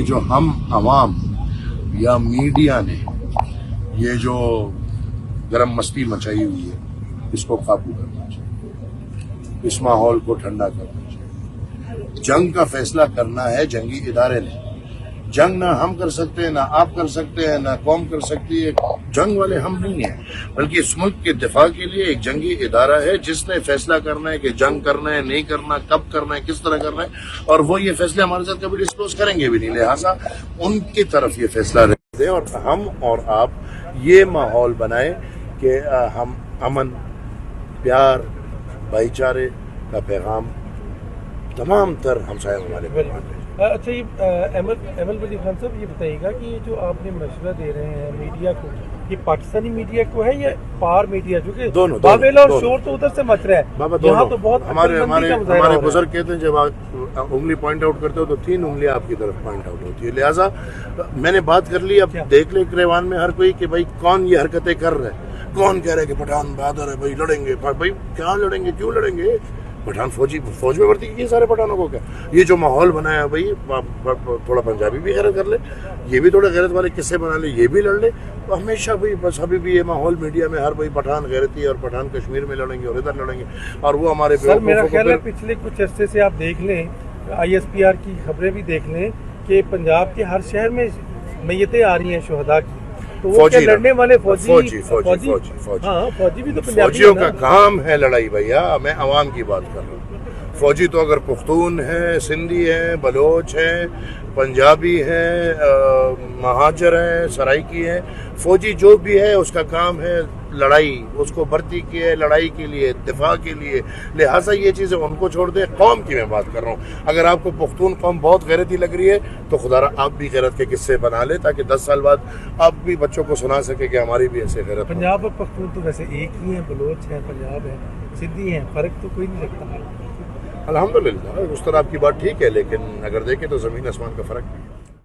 جو ہم عوام یا میڈیا نے یہ جو گرم مستی مچائی ہوئی ہے اس کو قابو کرنا چاہیے، اس ماحول کو ٹھنڈا کرنا چاہیے۔ جنگ کا فیصلہ کرنا ہے جنگی ادارے نے، جنگ نہ ہم کر سکتے ہیں، نہ آپ کر سکتے ہیں، نہ قوم کر سکتی ہے۔ جنگ والے ہم نہیں ہیں، بلکہ اس ملک کے دفاع کے لیے ایک جنگی ادارہ ہے جس نے فیصلہ کرنا ہے کہ جنگ کرنا ہے، نہیں کرنا، کب کرنا ہے، کس طرح کرنا ہے، اور وہ یہ فیصلے ہمارے ساتھ کبھی ڈسکلوز کریں گے بھی نہیں، لہٰذا ان کی طرف یہ فیصلہ رکھ دیں اور ہم اور آپ یہ ماحول بنائیں کہ ہم امن، پیار، بھائی چارے کا پیغام تمام تر ہمسایہ ممالک کو بانٹیں۔ اچھا، یہ ایمل ولی خان صاحب یہ بتائیے گا کہ یہ جو آپ نے مشورہ دے رہے ہیں میڈیا کو، یہ پاکستانی میڈیا کو ہے یا پار میڈیا؟ کیونکہ بابیلا اور شور تو ادھر سے مچ رہا ہے، یہاں تو بہت ہمارے بزرگ کہتے ہیں جب آپ انگلی پوائنٹ آؤٹ کرتے ہو تو 3 انگلیاں آپ کی طرف پوائنٹ آؤٹ ہوتی ہے، لہٰذا میں نے بات کر لی۔ اب دیکھ لے گریوان میں ہر کوئی کہ بھائی کون یہ حرکتیں کر رہے ہیں، کون کہہ رہے کہ پٹھان بہادر ہے، بھائی لڑیں گے، بھائی کیا لڑیں گے، کیوں لڑیں گے؟ پٹھان فوج میں بھرتی کی سارے پٹھانوں کو، کیا یہ جو ماحول بنایا بھائی، تھوڑا پنجابی بھی غیرت کر لے، یہ بھی تھوڑا غیرت والے قصے بنا لے، یہ بھی لڑ لے، تو ہمیشہ بھائی بس ابھی بھی یہ ماحول میڈیا میں ہر کوئی پٹھان غیرتی ہے اور پٹھان کشمیر میں لڑیں گے اور ادھر لڑیں گے، اور وہ ہمارے سر میرا خیال ہے پچھلے کچھ عرصے سے آپ دیکھ لیں، ISPR کی خبریں بھی دیکھ لیں کہ پنجاب کے ہر شہر میں میتیں آ رہی ہیں شہداء کی، تو وہ لڑنے والے فوجی بھی تو فوجیوں کا کام ہے لڑائی بھیا، میں عوام کی بات کر رہا ہوں۔ فوجی تو اگر پختون ہیں، سندھی ہیں، بلوچ ہیں، پنجابی ہیں، مہاجر ہیں، سرائکی ہیں، فوجی جو بھی ہے اس کا کام ہے لڑائی، اس کو بھرتی کی ہے لڑائی کے لیے، دفاع کے لیے، لہٰذا یہ چیزیں ان کو چھوڑ دیں۔ قوم کی میں بات کر رہا ہوں، اگر آپ کو پختون قوم بہت غیرتی لگ رہی ہے تو خدا را آپ بھی غیرت کے قصے بنا لیں تاکہ 10 سال بعد آپ بھی بچوں کو سنا سکے کہ ہماری بھی ایسے غیرت۔ پنجاب اور پختون تو ویسے ایک ہی ہیں، بلوچ ہیں، پنجاب ہے، سندھی ہیں، فرق تو کوئی نہیں لگتا۔ الحمدللہ اس طرح آپ کی بات ٹھیک ہے، لیکن اگر دیکھیں تو زمین آسمان کا فرق ہے۔